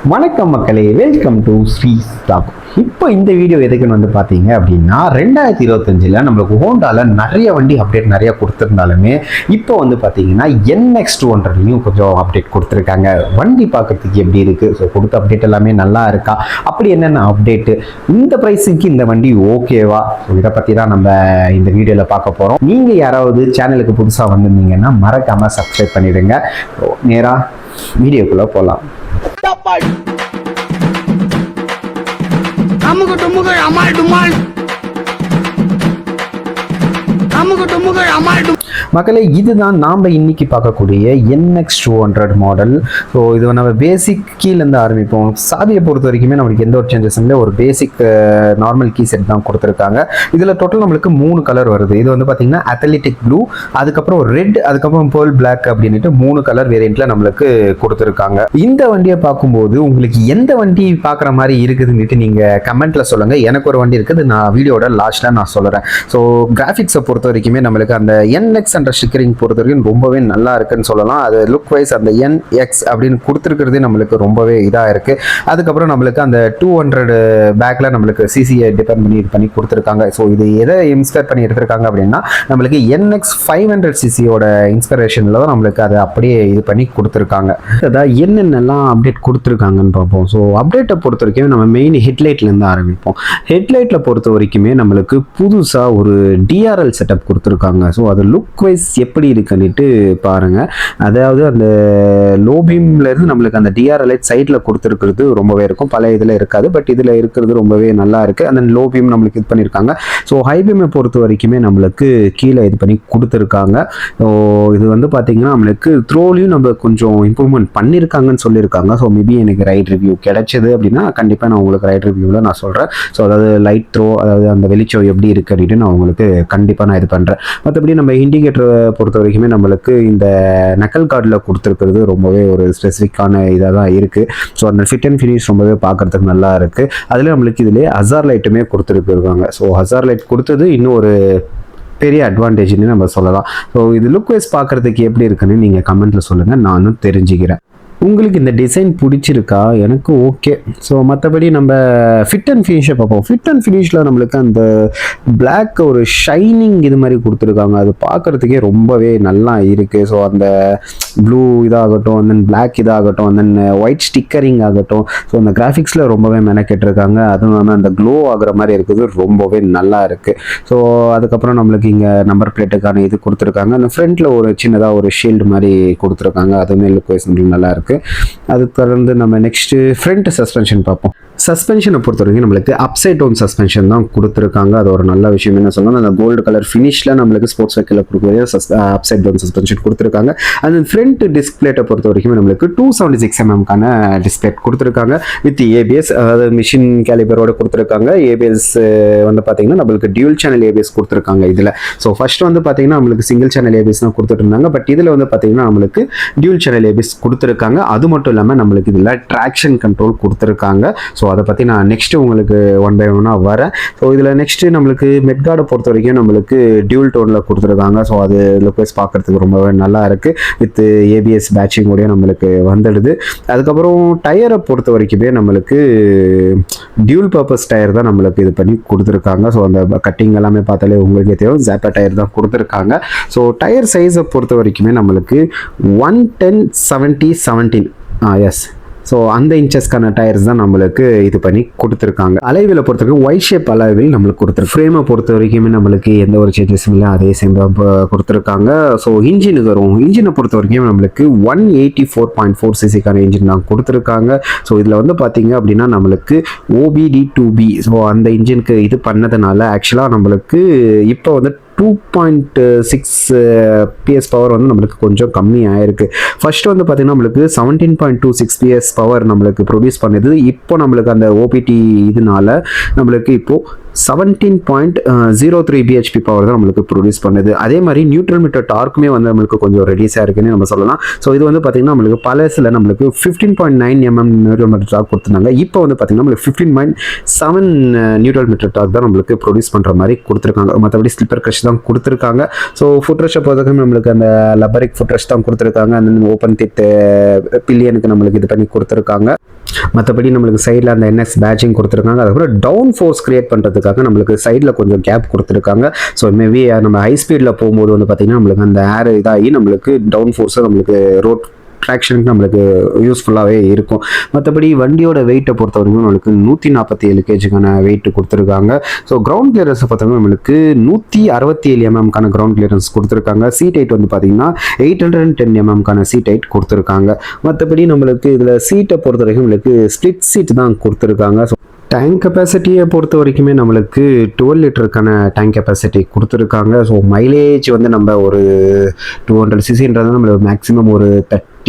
வணக்கம் மக்களே, welcome to Sri stock. இப்போ இந்த வீடியோ எதுக்குன்னு வந்து பார்த்தீங்க அப்படின்னா 2025 நம்மளுக்கு ஹோண்டால நிறைய வண்டி அப்டேட் நிறைய கொடுத்துருந்தாலுமே இப்போ வந்து பார்த்தீங்கன்னா NX200லையும் கொஞ்சம் அப்டேட் கொடுத்துருக்காங்க. வண்டி பார்க்கறதுக்கு எப்படி இருக்குது, ஸோ கொடுத்த அப்டேட் எல்லாமே நல்லா இருக்கா, அப்படி என்னென்ன அப்டேட்டு, இந்த ப்ரைஸுக்கு இந்த வண்டி ஓகேவா, ஸோ இதை பற்றி தான் நம்ம இந்த வீடியோவில் பார்க்க போகிறோம். நீங்கள் யாராவது சேனலுக்கு புதுசாக வந்திருந்தீங்கன்னா மறக்காமல் சப்ஸ்கிரைப் பண்ணிடுங்க. நேராக வீடியோக்குள்ளே போகலாம். அமுகு டுமுகு அமால் டுமால் அமுகு டுமுகு அமால் டுமால். மக்களே, இதுதான் நாம் இன்னைக்கு பார்க்கக்கூடிய NX200 மாடல். ஸோ இது நம்ம பேசிக் கீழேருந்து ஆரம்பிப்போம். சாவியை பொறுத்த வரைக்குமே நம்மளுக்கு எந்த ஒரு சேஞ்சஸும் இல்லை, ஒரு பேசிக் நார்மல் கீ செட் தான் கொடுத்துருக்காங்க. இதில் டோட்டல் நம்மளுக்கு 3 கலர் வருது. இது வந்து பார்த்தீங்கன்னா அத்லெட்டிக் ப்ளூ, அதுக்கப்புறம் ரெட், அதுக்கப்புறம் பேர்ல் பிளாக் அப்படின்ட்டு 3 கலர் வேரியண்ட்டில் நம்மளுக்கு கொடுத்துருக்காங்க. இந்த வண்டியை பார்க்கும்போது உங்களுக்கு எந்த வண்டி பார்க்குற மாதிரி இருக்குதுன்னுட்டு நீங்கள் கமெண்ட்டில் சொல்லுங்கள். எனக்கு ஒரு வண்டி இருக்குது, நான் வீடியோட லாஸ்ட்டில் நான் சொல்கிறேன். ஸோ கிராஃபிக்ஸை பொறுத்த வரைக்குமே நம்மளுக்கு அந்த NX ஸ்டிக்கரிங் பொறுத்த வரைக்கும் ரொம்பவே நல்லா இருக்குன்னு சொல்லலாம். அது லுக் வைஸ் அந்த NX அப்படின்னு கொடுத்துருக்கிறதே நம்மளுக்கு ரொம்பவே இதாக இருக்கு. அதுக்கப்புறம் நம்மளுக்கு அந்த 200 பேக்ல நம்மளுக்கு சிசியை டிபெண்ட் பண்ணி கொடுத்துருக்காங்க. ஸோ இது எதை இன்ஸ்பயர் பண்ணி எடுத்திருக்காங்க அப்படின்னா நம்மளுக்கு NX 500 சிசியோட இன்ஸ்பிரேஷன்ல தான் நம்மளுக்கு அதை அப்படியே இது பண்ணி கொடுத்துருக்காங்க. அதான் என்னென்னலாம் அப்டேட் கொடுத்துருக்காங்கன்னு பார்ப்போம். ஸோ அப்டேட்டை பொறுத்த வரைக்கும் நம்ம மெயின் ஹெட்லைட்லேருந்து ஆரம்பிப்போம். ஹெட்லைட்டில் பொறுத்த வரைக்குமே நம்மளுக்கு புதுசாக ஒரு DRL செட்டப் கொடுத்துருக்காங்க. ஸோ அது லுக் வைஸ் எப்படி இருக்குன்னுட்டு பாருங்க. அதாவது அந்த லோ பீம்ல இருந்து நம்மளுக்கு அந்த DRL சைட்ல கொடுத்துருக்கிறது ரொம்பவே இருக்கும், பல இதுல இருக்காது, பட் இதுல இருக்கிறது ரொம்பவே நல்லா இருக்கு. அந்த லோ பீம் நம்மளுக்கு இது பண்ணியிருக்காங்க. ஸோ ஹை பீமை பொறுத்த வரைக்குமே நம்மளுக்கு கீழே இது பண்ணி கொடுத்துருக்காங்க. ஸோ இது வந்து பார்த்தீங்கன்னா நம்மளுக்கு த்ரோலையும் நம்ம கொஞ்சம் இம்ப்ரூவ்மெண்ட் பண்ணியிருக்காங்கன்னு சொல்லியிருக்காங்க. ஸோ மேபி எனக்கு ரைட் ரிவ்யூ கிடைச்சது அப்படின்னா கண்டிப்பாக நான் உங்களுக்கு ரைட் ரிவ்யூவில் நான் சொல்கிறேன். ஸோ அதாவது லைட் த்ரோ, அதாவது அந்த வெளிச்சம் எப்படி இருக்கு அப்படின்னு நான் உங்களுக்கு கண்டிப்பாக நான் இது பண்ணுறேன். மற்றபடி நம்ம இண்டிகேட்டர் பொறுத்த வரைக்குமே நம்மளுக்கு இந்த நக்கல் கார்டில் கொடுத்துருக்கிறது ரொம்பவே ஒரு ஸ்பெசிஃபிக்கான இதாக தான் இருக்குது. ஸோ அந்த ஃபிட் அண்ட் ஃபினிஷ் ரொம்பவே பார்க்கறதுக்கு நல்லா இருக்குது. அதில் நம்மளுக்கு இதிலே ஹசார் லைட்டுமே கொடுத்துருக்காங்க. ஸோ ஹசார் லைட் கொடுத்தது இன்னும் ஒரு பெரிய அட்வான்டேஜ்னு நம்ம சொல்லலாம். ஸோ இது லுக் வைஸ் பார்க்குறதுக்கு எப்படி இருக்குன்னு நீங்கள் கமெண்ட்டில் சொல்லுங்கள், நானும் தெரிஞ்சுக்கிறேன். உங்களுக்கு இந்த டிசைன் பிடிச்சிருக்கா? எனக்கு ஓகே. ஸோ மற்றபடி நம்ம ஃபிட் அண்ட் ஃபினிஷை பார்ப்போம். ஃபிட் அண்ட் ஃபினிஷில் நம்மளுக்கு அந்த பிளாக் ஒரு ஷைனிங் இது மாதிரி கொடுத்துருக்காங்க. அது பார்க்குறதுக்கே ரொம்பவே நல்லா இருக்குது. ஸோ அந்த ப்ளூ இதாகட்டும், அண்ட் தென் பிளாக் இதாகட்டும், அண்ட் தென் ஒயிட் ஸ்டிக்கரிங் ஆகட்டும், ஸோ அந்த கிராஃபிக்ஸில் ரொம்பவே மெனக்கெட்டிருக்காங்க. அதுவும் இல்லாமல் அந்த க்ளோ ஆகிற மாதிரி இருக்குது, ரொம்பவே நல்லா இருக்குது. ஸோ அதுக்கப்புறம் நம்மளுக்கு இங்கே நம்பர் பிளேட்டுக்கான இது கொடுத்துருக்காங்க. அந்த ஃப்ரண்ட்டில் ஒரு சின்னதாக ஒரு ஷீல்டு மாதிரி கொடுத்துருக்காங்க. அதுவுமே லுக் வைஸ் நல்லா இருக்குது. அது தொடர்ந்து நம்ம நெக்ஸ்ட் ஃப்ரண்ட் சஸ்பென்ஷன் பார்ப்போம். சஸ்பென்ஷனை பொறுத்த வரைக்கும் நம்மளுக்கு அப்சைட் டவுன் சஸ்பென்ஷன் தான் கொடுத்துருக்காங்க. அது ஒரு நல்ல விஷயம். என்ன சொல்லணும், அந்த கோல்டு கலர் ஃபினிஷில் நம்மளுக்கு ஸ்போர்ட்ஸ் வெஹிக்கிளில் கொடுக்கக்கூடிய அப்சைட் டவுன் சஸ்பென்ஷன் கொடுத்துருக்காங்க. அந்த ஃப்ரண்ட் டிஸ்பிளேட்டை பொறுத்த வரைக்கும் நம்மளுக்கு 276 mm டிஸ்பிளே கொடுத்துருக்காங்க வித் ABS, அதாவது மிஷின் கேலிபரோட கொடுத்துருக்காங்க. ABS வந்து பார்த்தீங்கன்னா நம்மளுக்கு டியூல் சேனல் ABS கொடுத்துருக்காங்க இதில். ஸோ ஃபர்ஸ்ட் வந்து பார்த்தீங்கன்னா நம்மளுக்கு சிங்கிள் சேனல் ABS தான் கொடுத்துட்டு இருந்தாங்க, பட் இதில் வந்து பார்த்தீங்கன்னா நம்மளுக்கு டியூல் சேனல் ABS கொடுத்துருக்காங்க. அது மட்டும் இல்லாமல் நம்மளுக்கு இதில் ட்ராக்ஷன் கண்ட்ரோல் கொடுத்துருக்காங்க. ஸோ அதை பற்றி நான் நெக்ஸ்ட்டு உங்களுக்கு ஒன் பை ஒன்னாக வரேன். ஸோ இதில் நெக்ஸ்ட்டு நம்மளுக்கு மெட்கார்டை பொறுத்த வரைக்கும் நம்மளுக்கு டியூல் டோனில் கொடுத்துருக்காங்க. ஸோ அது லுக்வைஸ் பார்க்குறதுக்கு ரொம்பவே நல்லா இருக்குது. வித் ABS பேட்சிங்கோடய நம்மளுக்கு வந்துடுது. அதுக்கப்புறம் டயரை பொறுத்த வரைக்குமே நம்மளுக்கு டியூல் பர்பஸ் டயர் தான் நம்மளுக்கு இது பண்ணி கொடுத்துருக்காங்க. ஸோ அந்த கட்டிங் எல்லாமே பார்த்தாலே உங்களுக்கே தெரியும், ஜாப்பா டயர் தான் கொடுத்துருக்காங்க. ஸோ டயர் சைஸை பொறுத்த வரைக்குமே நம்மளுக்கு 110/70/17 எஸ். ஸோ அந்த இன்ச்சஸ்க்கான டயர்ஸ் தான் நம்மளுக்கு இது பண்ணி கொடுத்துருக்காங்க. அலைவில் பொறுத்த வரைக்கும் ஒயிட் ஷேப் அலைவில் நம்மளுக்கு கொடுத்துருக்கு. ஃப்ரேமை பொறுத்த வரைக்குமே நம்மளுக்கு எந்த ஒரு சேஞ்சஸும் இல்லை, அதே சேம் தான் கொடுத்துருக்காங்க. ஸோ இன்ஜினுக்கு வரும். இன்ஜினை பொறுத்த வரைக்கும் நம்மளுக்கு 184.4 cc இன்ஜின் தான் கொடுத்துருக்காங்க. ஸோ இதில் வந்து பார்த்தீங்க அப்படின்னா நம்மளுக்கு OBD2B, ஸோ அந்த இன்ஜினுக்கு இது பண்ணதுனால ஆக்சுவலாக நம்மளுக்கு இப்போ வந்து 2.6 PS பவர் வந்து நம்மளுக்கு கொஞ்சம் கம்மி ஆயிருக்கு. ஃபர்ஸ்ட் வந்து பார்த்தீங்கன்னா நம்மளுக்கு 17.26 PS பவர் நம்மளுக்கு ப்ரொடியூஸ் பண்ணுது. இப்போ நம்மளுக்கு அந்த OPT இதனால நம்மளுக்கு இப்போ 17.03 பிஹெச்பி பவர் தான் நம்மளுக்கு ப்ரொடியூஸ் பண்ணுது. அதே மாதிரி நியூட்ரல் மீட்டர் டார்க்குமே வந்து நம்மளுக்கு கொஞ்சம் ரெடியூஸாக இருக்குன்னு நம்ம சொல்லலாம். ஸோ இது வந்து பார்த்தீங்கன்னா நம்மளுக்கு பழசில் நம்மளுக்கு 15.9 mm நியூட்ரல் மீட்டர் டார்க் கொடுத்துருந்தாங்க. இப்போ வந்து பார்த்தீங்கன்னா நம்மளுக்கு 15.7 நியூட்ரல் மீட்டர் டார்க் தான் நம்மளுக்கு ப்ரொடியூஸ் பண்ணுற மாதிரி கொடுத்துருக்காங்க. மற்றபடி ஸ்லிப்பர் க்ரஷ் தான் கொடுத்துருக்காங்க. ஸோ ஃபுட் ரஷ்ஷை பொறுத்தவரைக்கும் நம்மளுக்கு அந்த லப்பரிக் ஃபுட் ரஷ் தான் கொடுத்துருக்காங்க. அந்த ஓப்பன் திட் பில்லியனுக்கு நம்மளுக்கு இது பண்ணி கொடுத்துருக்காங்க. மற்றபடி நம்மளுக்கு சைடில் அந்த NS பேட்சிங் கொடுத்துருக்காங்க. அதுக்கப்புறம் டவுன் ஃபோர்ஸ் கிரியேட் பண்ணுறதுக்காக நம்மளுக்கு சைடில் கொஞ்சம் கேப் கொடுத்துருக்காங்க. ஸோ மேபி நம்ம ஹை ஸ்பீடில் போகும்போது வந்து பார்த்திங்கன்னா நம்மளுக்கு அந்த ஏர் இதாகி நம்மளுக்கு டவுன் ஃபோர்ஸை நம்மளுக்கு ரோட் ட்ராக்ஷனுக்கு நம்மளுக்கு யூஸ்ஃபுல்லாகவே இருக்கும். மற்றபடி வண்டியோட வெயிட்டை பொறுத்த வரைக்கும் நம்மளுக்கு 147 kgக்கான வெயிட் கொடுத்துருக்காங்க. ஸோ கிரவுண்ட் கிளியரன்ஸை பொறுத்தவரைக்கும் நம்மளுக்கு 167 mmக்கான கிரவுண்ட் கிளியரன்ஸ் கொடுத்துருக்காங்க. சீட் ஹைட் வந்து பார்த்தீங்கன்னா 810 mmக்கான சீட் ஹைட் கொடுத்துருக்காங்க. மற்றபடி நம்மளுக்கு இதில் சீட்டை பொறுத்த வரைக்கும் நம்மளுக்கு ஸ்ப்ளிட் சீட் தான் கொடுத்துருக்காங்க. ஸோ டேங்க் கெப்பாசிட்டியை பொறுத்த வரைக்குமே நம்மளுக்கு 12 லிட்டருக்கான டேங்க் கெப்பாசிட்டி கொடுத்துருக்காங்க. ஸோ மைலேஜ் வந்து நம்ம ஒரு 200cc நம்மளுக்கு மேக்ஸிமம் ஒரு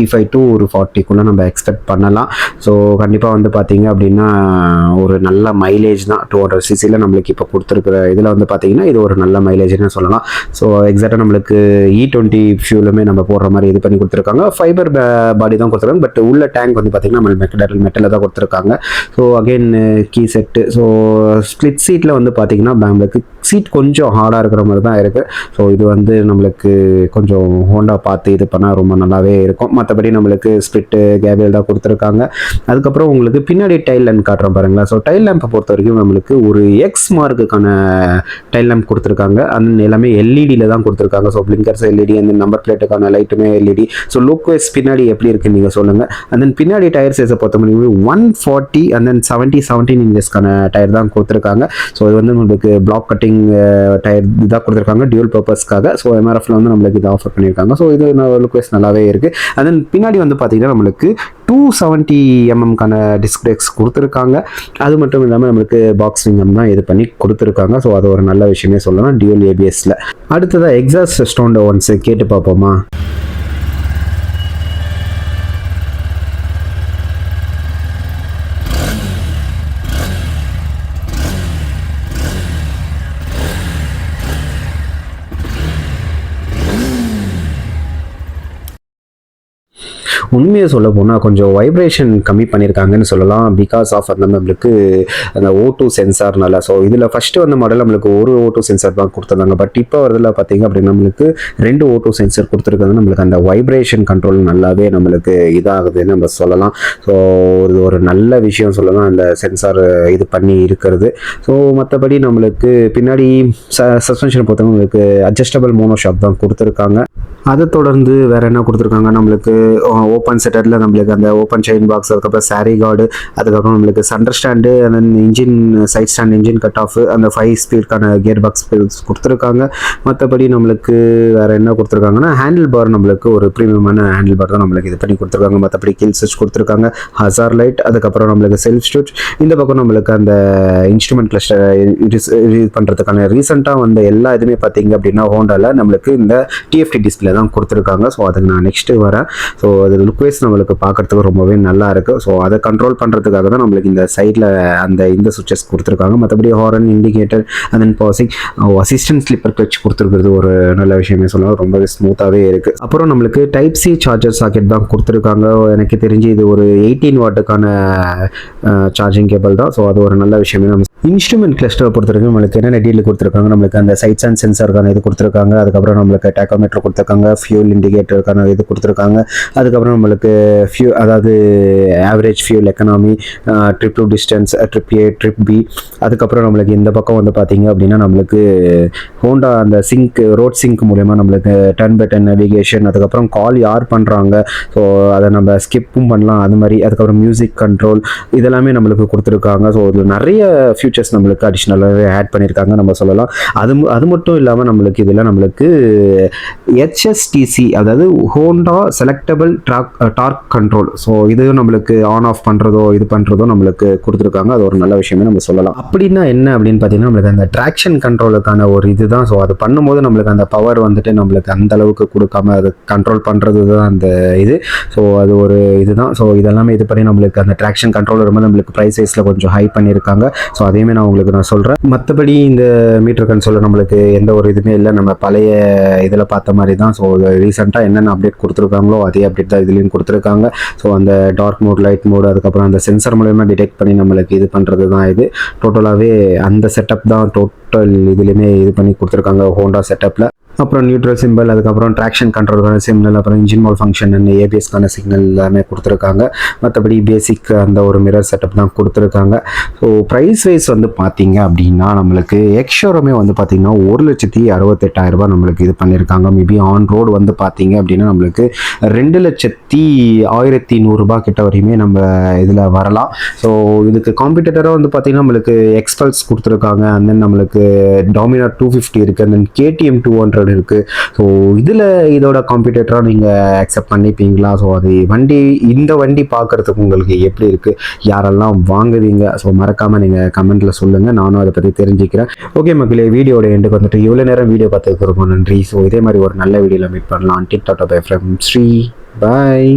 35 to 40 நம்ம எக்ஸ்பெக்ட் பண்ணலாம். ஸோ கண்டிப்பாக வந்து பார்த்தீங்க அப்படின்னா ஒரு நல்ல மைலேஜ் தான் 200cc நம்மளுக்கு இப்போ கொடுத்துருக்குற இதில் வந்து பார்த்தீங்கன்னா இது ஒரு நல்ல மைலேஜ்னு சொல்லலாம். ஸோ எக்ஸாக்டாக நம்மளுக்கு E20 ஃபியூலுமே நம்ம போடுற மாதிரி இது பண்ணி கொடுத்துருக்காங்க. ஃபைபர் பாடி தான் கொடுத்துருக்காங்க. பட் உள்ள டேங்க் வந்து பார்த்தீங்கன்னா நம்ம மெட்டலில் தான் கொடுத்துருக்காங்க. So again key set. So split சீட்டில் வந்து பார்த்தீங்கன்னா நம்மளுக்கு சீட் கொஞ்சம் ஹார்டாக இருக்கிற மாதிரி தான் இருக்குது. ஸோ இது வந்து நம்மளுக்கு கொஞ்சம் ஹோண்டா பார்த்து இது பண்ணால் ரொம்ப நல்லாவே இருக்கும். மற்றபடி நம்மளுக்கு ஸ்பிரிட்டு கேபிள் தான் கொடுத்துருக்காங்க. அதுக்கப்புறம் உங்களுக்கு பின்னாடி டைல் லேம்ப் காட்டுறோம் பாருங்களா. ஸோ டைல் லேம்பை பொறுத்த வரைக்கும் நம்மளுக்கு ஒரு எக்ஸ் மார்க்குக்கான டைல் லேம்ப் கொடுத்துருக்காங்க. அந்த எல்லாமே எல்இடியில் தான் கொடுத்துருக்காங்க. ஸோ பிளிங்கர்ஸ் எல்இடி, அந்த நம்பர் பிளேட்டுக்கான லைட்டுமே எல்இடி. ஸோ லுக் வைஸ் பின்னாடி எப்படி இருக்குன்னு நீங்கள் சொல்லுங்கள். அண்ட் தென் பின்னாடி டயர் சைஸை பொறுத்த வரைக்கும் 140 அண்ட் தென் 17 இன்ச்சஸ்க்கான டயர் தான் கொடுத்துருக்காங்க. ஸோ இது வந்து நம்மளுக்கு பிளாக் கட்டிங் டயர் இதாக கொடுத்துருக்காங்க டியூல் பர்பஸ்க்காக. ஸோ MRFல வந்து நம்மளுக்கு இது ஆஃபர் பண்ணியிருக்காங்க. ஸோ இது லுக் வைஸ் நல்லாவே இருக்குது. அண்ட் தென் பின்னாடி வந்து பார்த்தீங்கன்னா நம்மளுக்கு 270 mmக்கான டிஸ்க் பிரேக்ஸ் கொடுத்துருக்காங்க. அது மட்டும் இல்லாமல் நம்மளுக்கு பாக்ஸ் விங்கம் தான் இது பண்ணி கொடுத்துருக்காங்க. ஸோ அது ஒரு நல்ல விஷயமே சொல்லலாம் டியூல் ABSல. அடுத்ததாக எக்ஸாஸ்ட் சவுண்டை ஒன்ஸ் கேட்டு பார்ப்போமா. உண்மையை சொல்ல போனால் கொஞ்சம் வைப்ரேஷன் கம்மி பண்ணியிருக்காங்கன்னு சொல்லலாம். பிகாஸ் ஆஃப் அந்த நம்மளுக்கு அந்த O2 சென்சார்னால. ஸோ இதில் ஃபஸ்ட்டு வந்த மாடல் நம்மளுக்கு ஒரு O2 சென்சார் தான் கொடுத்துருந்தாங்க. பட் இப்போ வரதில் பார்த்தீங்க அப்படின்னா நம்மளுக்கு 2 O2 சென்சார் கொடுத்துருக்காங்க. நம்மளுக்கு அந்த வைப்ரேஷன் கண்ட்ரோல் நல்லாவே நம்மளுக்கு இதாகுதுன்னு நம்ம சொல்லலாம். ஸோ ஒரு நல்ல விஷயம் சொல்லலாம் அந்த சென்சார் இது பண்ணி இருக்கிறது. ஸோ மற்றபடி நம்மளுக்கு பின்னாடி சஸ்பென்ஷனை பொறுத்தவரை நம்மளுக்கு அட்ஜஸ்டபிள் மோனோஷாக் தான் கொடுத்துருக்காங்க. அதை தொடர்ந்து வேறு என்ன கொடுத்துருக்காங்க நம்மளுக்கு ஓப்பன் செட்டரில் நம்மளுக்கு அந்த ஓப்பன் செயின் பாக்ஸ், அதுக்கப்புறம் சாரி கார்டு, அதுக்கப்புறம் நம்மளுக்கு centre stand, and then engine side stand, engine cut off, அந்த 5 ஸ்பீடுக்கான கியர் பாக்ஸ் கொடுத்துருக்காங்க. மற்றபடி நம்மளுக்கு வேறு என்ன கொடுத்துருக்காங்கன்னா ஹேண்டில் பார் நம்மளுக்கு ஒரு ப்ரீமியமான ஹேண்டில் பார் தான் நம்மளுக்கு இது பண்ணி கொடுத்துருக்காங்க. மற்றபடி கில் ஸ்விட்ச் கொடுத்துருக்காங்க, ஹசார் லைட், அதுக்கப்புறம் நம்மளுக்கு செல்ஃப் ஸ்விட்ச். இந்த பக்கம் நம்மளுக்கு அந்த இன்ஸ்ட்ருமெண்ட் கிளஸ்டர் இது பண்ணுறதுக்கான ரீசெண்டாக வந்த எல்லா இதுவுமே பார்த்தீங்க அப்படின்னா ஹோண்டாவில் நம்மளுக்கு இந்த TFT டிஸ்பிளே தான் கொடுத்துருக்காங்க. ஸோ அதுக்கு நான் நெக்ஸ்ட்டு வரேன். ஸோ அது லுக்வைஸ் நம்மளுக்கு பார்க்குறதுக்கு ரொம்பவே நல்லா இருக்குது. ஸோ அதை கண்ட்ரோல் பண்ணுறதுக்காக தான் நம்மளுக்கு இந்த சைடில் இந்த சுவிட்சஸ் கொடுத்துருக்காங்க. மற்றபடி horn, indicator, and then passing, assistant slipper clutch கொடுத்துருக்கிறது ஒரு நல்ல விஷயமே சொல்லலாம். ரொம்பவே ஸ்மூத்தாகவே இருக்குது. அப்புறம் நம்மளுக்கு டைப் C சார்ஜர் சாக்கெட் தான் கொடுத்துருக்காங்க. எனக்கு தெரிஞ்சு இது ஒரு 18 வாட்டுக்கான சார்ஜிங் கேபிள் தான். ஸோ அது ஒரு நல்ல விஷயமே. நம்ம இன்ஸ்ட்ருமெண்ட் கிளஸ்டரை பொறுத்த வரைக்கும் நம்மளுக்கு என்னென்ன டீல் கொடுத்துருக்காங்க, நம்மளுக்கு அந்த சைட்ஸ் அண்ட் சென்சாருக்கான இது கொடுத்துருக்காங்க. அதுக்கப்புறம் நம்மளுக்கு டேக்கோமீட்டர் கொடுத்துருக்காங்க, ஃபியூல் இண்டிகேட்டருக்கான இது கொடுத்துருக்காங்க. அதுக்கப்புறம் நம்மளுக்கு அதாவது average fuel economy, trip to distance, trip A, trip B. அதுக்கப்புறம் நம்மளுக்கு இந்த பக்கம் வந்து பார்த்தீங்க அப்படின்னா நம்மளுக்கு ஹோண்டா அந்த ரோட் சிங்க் மூலயமா நம்மளுக்கு டர்ன் பை டர்ன் நேவிகேஷன், அதுக்கப்புறம் கால் யார் பண்ணுறாங்க ஸோ அதை நம்ம ஸ்கிப்பும் பண்ணலாம் அது மாதிரி. அதுக்கப்புறம் மியூசிக் கண்ட்ரோல் இதெல்லாமே நம்மளுக்கு கொடுத்துருக்காங்க. ஸோ இதில் நிறைய ஃபியூச்சர்ஸ் நம்மளுக்கு அடிஷ்னலாகவே ஆட் பண்ணியிருக்காங்க நம்ம சொல்லலாம். அது மட்டும் இல்லாமல் நம்மளுக்கு இதில் நம்மளுக்கு HSTC அதாவது Honda selectable dark control. So இது நம்மளுக்கு ஆன் ஆஃப் பண்ணுறதோ இது பண்ணுறதோ நம்மளுக்கு கொடுத்துருக்காங்க. அது ஒரு நல்ல விஷயமே நம்ம சொல்லலாம். அப்படின்னா என்ன அப்படின்னு பார்த்தீங்கன்னா நம்மளுக்கு அந்த ட்ராக்ஷன் கண்ட்ரோலுக்கான ஒரு இதுதான். ஸோ அது பண்ணும்போது நம்மளுக்கு அந்த பவர் வந்துட்டு நம்மளுக்கு அந்த அளவுக்கு கொடுக்காம அது கண்ட்ரோல் பண்ணுறது தான் அந்த இது. ஸோ அது ஒரு இதுதான். ஸோ இதெல்லாமே இது பண்ணி நம்மளுக்கு அந்த ட்ராக்ஷன் கண்ட்ரோல் வரும்போது நம்மளுக்கு ப்ரைஸ் வைஸில் கொஞ்சம் ஹை பண்ணியிருக்காங்க. ஸோ அதே அதையுமே நான் உங்களுக்கு சொல்கிறேன். மற்றபடி இந்த மீட்டர் கன்சோலில் நம்மளுக்கு எந்த ஒரு இதுவுமே இல்லை, நம்ம பழைய இதில் பார்த்த மாதிரி தான். ஸோ ரீசெண்டாக என்னென்ன அப்டேட் கொடுத்துருக்காங்களோ அதே அப்டேட் தான் இதுலேயும் கொடுத்துருக்காங்க. ஸோ அந்த டார்க் மோட், லைட் மோட், அதுக்கப்புறம் அந்த சென்சர் மூலயமா டிடெக்ட் பண்ணி நம்மளுக்கு இது பண்ணுறது தான் இது. டோட்டலாகவே அந்த செட்டப் தான் டோட்டல் இதுலேயுமே இது பண்ணி கொடுத்துருக்காங்க ஹோண்டா செட்டப்பில். அப்புறம் நியூட்ரல் சிம்பிள், அதுக்கப்புறம் ட்ராக்ஷன் கண்ட்ரோலுக்கான சிக்னல், அப்புறம் இன்ஜின் மோட் ஃபங்க்ஷன் அண்ட் ஏபிஎஸ்க்கான சிக்னல் எல்லாமே கொடுத்துருக்காங்க. மற்றபடி பேசிக் அந்த ஒரு மிரர் செட்டப் தான் கொடுத்துருக்காங்க. ஸோ ப்ரைஸ் வைஸ் வந்து பார்த்தீங்க அப்படின்னா நம்மளுக்கு எக்ஸ்ஷோரூமே வந்து பார்த்தீங்கன்னா 1,68,000 நம்மளுக்கு இது பண்ணியிருக்காங்க. மேபி ஆன் ரோடு வந்து பார்த்தீங்க அப்படின்னா நம்மளுக்கு 2,01,100 கிட்ட வரையுமே நம்ம இதில் வரலாம். ஸோ இதுக்கு காம்படிட்டராக வந்து பார்த்தீங்கன்னா நம்மளுக்கு எக்ஸ்பல்ஸ் கொடுத்துருக்காங்க, அண்ட் தென் நம்மளுக்கு டாமினார் 250 இருக்குது, அண்ட் தென் KTM 200 இருக்குது. ஸோ இதில் இதோட காம்படிட்டராக நீங்கள் அக்செப்ட் பண்ணிப்பீங்களா? ஸோ அது இந்த வண்டி பார்க்குறதுக்கு உங்களுக்கு எப்படி இருக்குது, யாரெல்லாம் வாங்குவீங்க? ஸோ மறக்காமல் நீங்கள் கமெண்ட்டில் சொல்லுங்கள், நானும் அதை பற்றி தெரிஞ்சுக்கிறேன். ஓகே மக்களே, வீடியோட எண்டுக்கு வந்துட்டு இவ்வளோ நேரம் வீடியோ பார்த்ததுக்கு ரொம்ப நன்றி. ஸோ இதே மாதிரி ஒரு நல்ல வீடியோவில் மீட் பண்ணலாம். Tick tock bye from Sri. Bye.